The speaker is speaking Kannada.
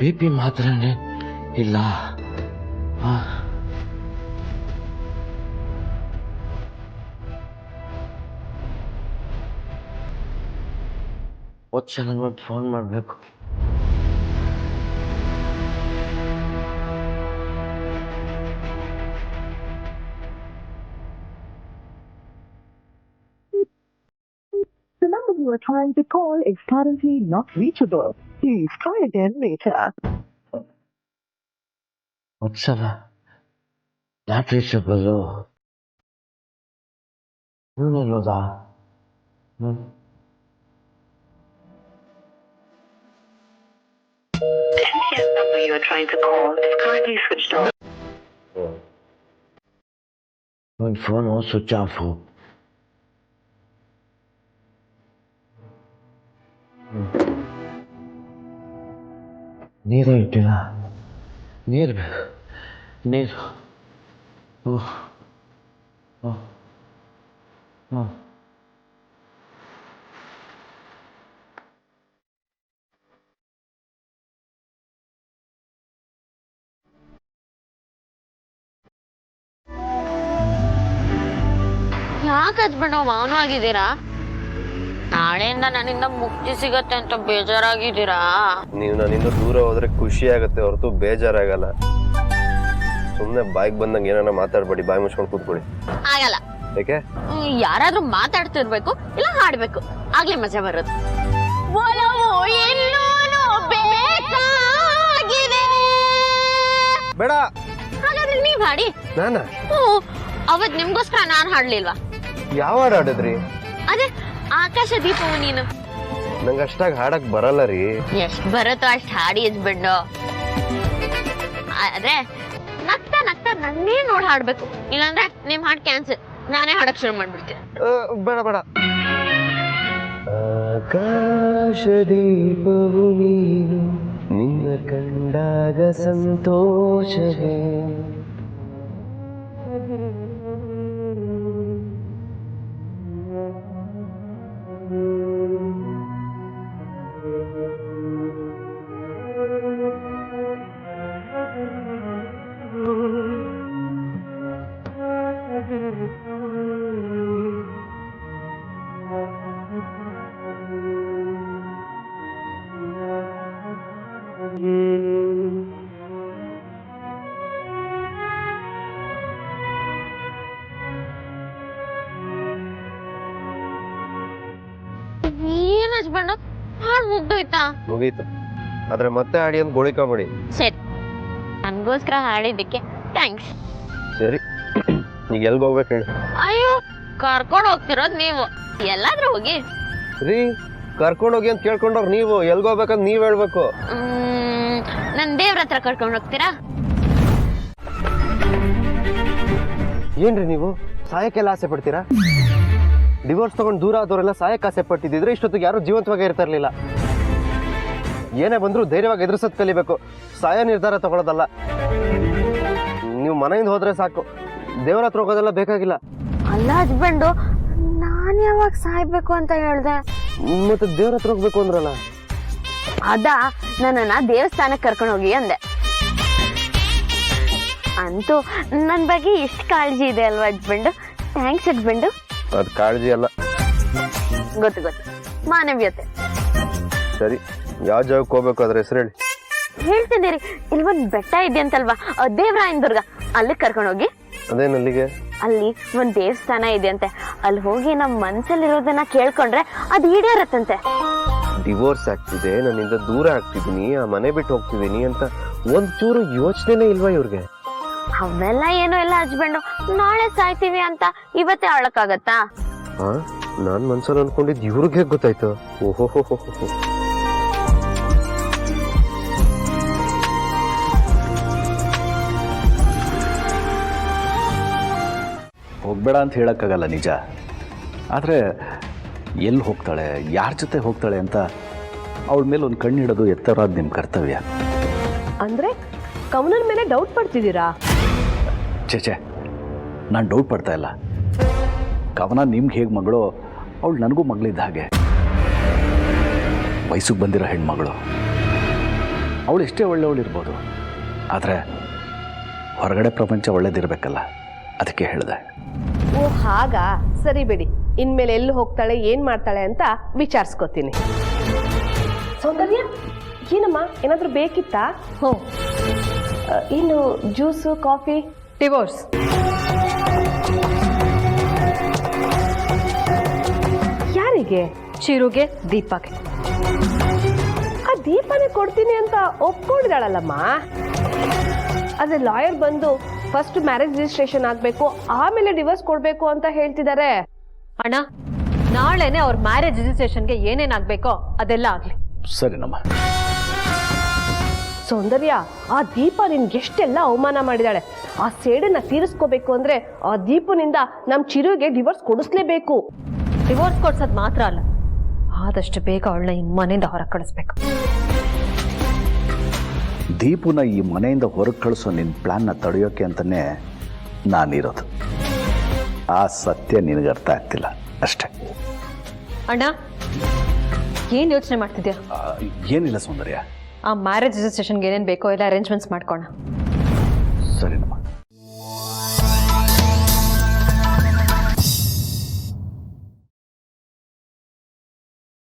BP ಮಾತ್ರನೇ ಇಲ್ಲ. ನನಗೆ ಫೋನ್ ಮಾಡಬೇಕು. The number you are trying to call is currently not reachable. Please try again later. Vatsala not reachable. ನೀನೆಲ್ಲೋದಾ? The number you are trying to call is currently switched off. ನನ್ನ ಫೋನು ಸ್ವಿಚ್ ಆಫು. ನೀರು ಇಟ್ಟಿಲ್ಲ. ನೀರು ಬೇಕು. ನೀರು. ಯಾಕೆ ಹಸ್ಬೆಂಡ್ ಮೌನವಾಗಿದ್ದೀರಾ? ನಾಳೆಯಿಂದ ನನ್ನಿಂದ ಮುಕ್ತಿ ಸಿಗತ್ತೆ ಅಂತ ಬೇಜಾರಾಗಿದ್ದೀರಾ? ನೀವು ನನ್ನಿಂದ ದೂರ ಹೋದ್ರೆ ಖುಷಿ ಆಗತ್ತೆ ಹೊರತು ಬೇಜಾರಾಗಲ್ಲ. ಸುಮ್ಮನೆ ಬಾಯಿಗೆ ಬಂದಂಗೆ ಏನಾರ ಮಾತಾಡ್ಬೇಡಿ, ಬಾಯಿ ಮುಚ್ಕೊಂಡು ಕೂತ್ಕೊಳ್ಳಿ. ಆಗಲ್ಲ. ಯಾಕೆ? ಯಾರಾದ್ರೂ ಮಾತಾಡ್ತಿರ್ಬೇಕು ಇಲ್ಲ ಹಾಡ್ಬೇಕು, ಆಗ್ಲೇ ಮಜಾ ಬರೋದು. ಬೇಡ. ಹಾಗಾದ್ರೆ ನೀವ್ ಹಾಡಿ. ನಾನಾ? ಅವತ್ ನಿಮ್ಗೋಸ್ಕರ ನಾನ್ ಹಾಡ್ಲಿಲ್ವಾ? ಯಾವ ಹಾಡು ಹಾಡಿದ್ರಿ? ಅದೇ ಆಕಾಶ ದೀಪವು ನೀನು. ನಂಗೆ ಅಷ್ಟಾಗಿ ಹಾಡಕ್ ಬರಲ್ಲ ರೀ. ಎಷ್ಟ್ ಬರುತ್ತೋ ಅಷ್ಟ್ ಹಾಡಿ ಹಚ್ಬಂಡು. ಆದ್ರೆ ನಗ್ತಾ ನಗ್ತಾ ನನ್ನೇ ನೋಡ್ ಹಾಡ್ಬೇಕು, ಇಲ್ಲಾಂದ್ರೆ ನಿಮ್ ಹಾಡ್ ಕ್ಯಾನ್ಸಲ್. ನಾನೇ ಹಾಡಕ್ ಶುರು ಮಾಡ್ಬಿಡ್ತೀನಿ. ಬೇಡ ಬೇಡ. ಆಕಾಶ ದೀಪವು ನೀನು, ನಿನ್ನ ಕಂಡಾಗ ಸಂತೋಷವೇ. ಏನ್ ಹಚ್ಬಂಡು ಹಾಡ್ ಮುಗ್ದೋಯ್ತಾ? ಮುಗೀತು. ಆದ್ರೆ ಮತ್ತೆ ಹಾಡಿ ಅಂತ ಗೋಳಿಕಾಬೇಡಿ. ಸರಿ, ನನ್ಗೋಸ್ಕರ ಹಾಡಿದ್ದಕ್ಕೆ ಥ್ಯಾಂಕ್ಸ್. ಸರಿ, ಈಗ ಎಲ್ಗ ಹೋಗ್ಬೇಕು ಹೇಳಿ? ಅಯ್ಯೋ, ಕರ್ಕೊಂಡ್ ಹೋಗ್ತಿರೋದ್ ನೀವು. ಎಲ್ಲಾದ್ರೂ ಹೋಗಿ. ರೀ, ಕರ್ಕೊಂಡೋಗಿ ಅಂತ ಕೇಳ್ಕೊಂಡವ್ರು ನೀವು. ಎಲ್ಗೋಗ್ಬೇಕಂತ ನೀವ್ ಹೇಳ್ಬೇಕು. ನನ್ ದೇವ್ರ ಹತ್ರ ಕರ್ಕೊಂಡ್ ಹೋಗ್ತೀರಾ? ಏನ್ರಿ ನೀವು ಸಾಯಕ್ಕೆಲ್ಲ ಆಸೆ ಪಡ್ತೀರಾ? ಡಿವೋರ್ಸ್ ತಗೊಂಡು ದೂರ ಆದವರೆಲ್ಲ ಸಾಯಕ್ಕೆ ಆಸೆ ಪಟ್ಟಿದ್ರೆ ಇಷ್ಟೊತ್ತಿಗೆ ಯಾರು ಜೀವಂತವಾಗಿ ಇರ್ತಾ ಇರ್ಲಿಲ್ಲ. ಏನೇ ಬಂದ್ರು ಧೈರ್ಯವಾಗಿ ಎದುರಿಸೋದ್ ಕಲಿಬೇಕು, ಸಾಯ ನಿರ್ಧಾರ ತಗೊಳ್ಳೋದಲ್ಲ. ನೀವು ಮನೆಯಿಂದ ಹೋದ್ರೆ ಸಾಕು, ದೇವ್ರ ಹತ್ರ ಹೋಗೋದೆಲ್ಲ ಬೇಕಾಗಿಲ್ಲ. ಅಲ್ಲ ಹಸ್ಬೆಂಡು, ನಾನ್ ಯಾವಾಗ ಸಾಯ್ಬೇಕು ಅಂತ ಹೇಳ್ದೆ? ಮತ್ತೆ ದೇವ್ರ ಹತ್ರ ಹೋಗ್ಬೇಕು ಅಂದ್ರಲ್ಲ. ಅದ ನನ್ನನ್ನ ದೇವಸ್ಥಾನಕ್ಕೆ ಕರ್ಕೊಂಡು ಹೋಗಿ ಅಂದೆ. ಅಂತೂ ನನ್ ಬಗ್ಗೆ ಇಷ್ಟ ಕಾಳಜಿ ಇದೆ ಅಲ್ವಾ ಹಸ್ಬೆಂಡು? Thanks husband. ಅದ್ ಕಾಳಜಿ ಅಲ್ಲ, ಗೊತ್ತು ಗೊತ್ತು, ಮಾನವೀಯತೆ. ಸರಿ, ಯಾವ ಜಾಗಕ್ಕೆ ಹೋಗ್ಬೇಕು ಅದ್ರ ಹೆಸರು ಹೇಳಿ. ಹೇಳ್ತೀನಿ ರೀ, ಇಲ್ವೊಂದ್ ಬೆಟ್ಟ ಇದೆ ಅಂತಲ್ವಾ, ದೇವರಾಯನ ದುರ್ಗ, ಅಲ್ಲಿ ಕರ್ಕೊಂಡು ಹೋಗಿ. ಅದೇನಲ್ಲಿಗೆ? ಅಲ್ಲಿ ಒಂದ್ ದೇವಸ್ಥಾನ ಇದೆ ಅಂತೆ. ಅಲ್ಲಿ ಹೋಗಿ ನಮ್ ಮನ್ಸಲ್ಲಿರೋದನ್ನ ಕೇಳ್ಕೊಂಡ್ರೆ ಅದು ಈಡೇರತ್ತಂತೆ. ಡಿವೋರ್ಸ್ ಆಗ್ತಿದೆ, ನನ್ನಿಂದ ದೂರ ಆಗ್ತಿದೀನಿ, ಆ ಮನೆ ಬಿಟ್ಟು ಹೋಗ್ತಿದೀನಿ ಅಂತ ಒಂಚೂರು ಯೋಚನೆನೇ ಇಲ್ವಾ ಇವ್ರಿಗೆ? ಅವೆಲ್ಲ ಏನೋ ಇಲ್ಲ ಹಸ್ಬೆಂಡು, ನಾಳೆ ಸಾಯ್ತೀವಿ ಅಂತ ಇವತ್ತೇ ಆಳಕ್ಕಾಗತ್ತಾ? ನಾನ್ ಮನ್ಸಲ್ಲಿ ಅನ್ಕೊಂಡಿದ್ ಇವ್ರಿಗೆ ಗೊತ್ತಾಯ್ತು. ಓಹೋ, ಹೋಗಬೇಡ ಅಂತ ಹೇಳೋಕ್ಕಾಗಲ್ಲ ನಿಜ. ಆದರೆ ಎಲ್ಲಿ ಹೋಗ್ತಾಳೆ, ಯಾರ ಜೊತೆ ಹೋಗ್ತಾಳೆ ಅಂತ ಅವಳ ಮೇಲೆ ಒಂದು ಕಣ್ಣಿಡೋದು ಎತ್ತರವಾದ ನಿಮ್ಮ ಕರ್ತವ್ಯ. ಅಂದರೆ ಕವನನ ಮೇಲೆ ಡೌಟ್ ಪಡ್ತಿದ್ದೀರಾ? ಛೇ, ನಾನು ಡೌಟ್ ಪಡ್ತಾ ಇಲ್ಲ. ಕವನ ನಿಮ್ಗೆ ಹೇಗೆ ಮಗಳು, ಅವಳು ನನಗೂ ಮಗಳಿದ್ದ ಹಾಗೆ. ವಯಸ್ಸಿಗೆ ಬಂದಿರೋ ಹೆಣ್ಮಗಳು. ಅವಳು ಎಷ್ಟೇ ಒಳ್ಳೆಯವಳಿರ್ಬೋದು, ಆದರೆ ಹೊರಗಡೆ ಪ್ರಪಂಚ ಒಳ್ಳೇದಿರಬೇಕಲ್ಲ, ಅದಕ್ಕೆ ಹೇಳಿದೆ. ಓ ಹಾಗಾ, ಸರಿ ಬಿಡಿ. ಇನ್ಮೇಲೆ ಎಲ್ಲಿ ಹೋಗ್ತಾಳೆ ಏನು ಮಾಡ್ತಾಳೆ ಅಂತ ವಿಚಾರಿಸ್ಕೋತೀನಿ. ಸೌಂದರ್ಯ, ಏನಮ್ಮ ಏನಾದರೂ ಬೇಕಿತ್ತಾ? ಹ್ಞೂ, ಇನ್ನು ಜ್ಯೂಸು ಕಾಫಿ? ಡಿವೋರ್ಸ್. ಯಾರಿಗೆ? ಚಿರುಗೆ, ದೀಪಕ್ಕೆ. ಆ ದೀಪನೇ ಕೊಡ್ತೀನಿ ಅಂತ ಒಪ್ಕೊಂಡಿದ್ದಾಳಲ್ಲಮ್ಮ. ಅದೇ ಲಾಯರ್ ಬಂದು ಫಸ್ಟ್ ಮ್ಯಾರೇಜ್ ರಿಜಿಸ್ಟ್ರೇಷನ್ ಆಗಬೇಕು, ಆಮೇಲೆ ಡಿವೋರ್ಸ್ ಕೊಡಬೇಕು ಅಂತ ಹೇಳ್ತಿದ್ದಾರೆ. ಅಣ್ಣ, ನಾಳೆನೆ ಅವ್ರ ಮ್ಯಾರೇಜ್ ರಿಜಿಸ್ಟ್ರೇಷನ್ಗೆ ಏನೇನಾಗಬೇಕೋ ಅದೆಲ್ಲ ಆಗಲಿ. ಸರಿನಮ್ಮ. ಸೌಂದರ್ಯ, ಆ ದೀಪ ನಿನ್ಗೆ ಎಷ್ಟೆಲ್ಲ ಅವಮಾನ ಮಾಡಿದಾಳೆ. ಆ ಸೇಡನ್ನ ತೀರಿಸ್ಕೋಬೇಕು ಅಂದ್ರೆ ಆ ದೀಪನಿಂದ ನಮ್ಮ ಚಿರುಗೆ ಡಿವೋರ್ಸ್ ಕೊಡಿಸ್ಲೇಬೇಕು. ಡಿವೋರ್ಸ್ ಕೊಡ್ಸೋದು ಮಾತ್ರ ಅಲ್ಲ, ಆದಷ್ಟು ಬೇಗ ಅವಳನ್ನ ಈ ಮನೆಯಿಂದ ಹೊರಗೆ ಕಳಿಸ್ಬೇಕು. ದೀಪುನ ಈ ಮನೆಯಿಂದ ಹೊರಗೆ ಕಳಿಸೋ ನಿನ್ನ ಪ್ಲ್ಯಾನ್ನ ತಡೆಯೋಕೆ ಅಂತಲೇ ನಾನಿರೋದು. ಆ ಸತ್ಯ ನಿನಗೆ ಅರ್ಥ ಆಗ್ತಿಲ್ಲ ಅಷ್ಟೇ. ಅಣ್ಣ, ಏನು ಯೋಚನೆ ಮಾಡ್ತಿದ್ಯಾ? ಏನಿಲ್ಲ ಸೌಂದರ್ಯ. ಆ ಮ್ಯಾರೇಜ್ ರಿಜಿಸ್ಟ್ರೇಷನ್ಗೆ ಏನೇನು ಬೇಕೋ ಎಲ್ಲ ಅರೇಂಜ್ಮೆಂಟ್ಸ್ ಮಾಡ್ಕೋಣ. ಸರಿನಮ್ಮ.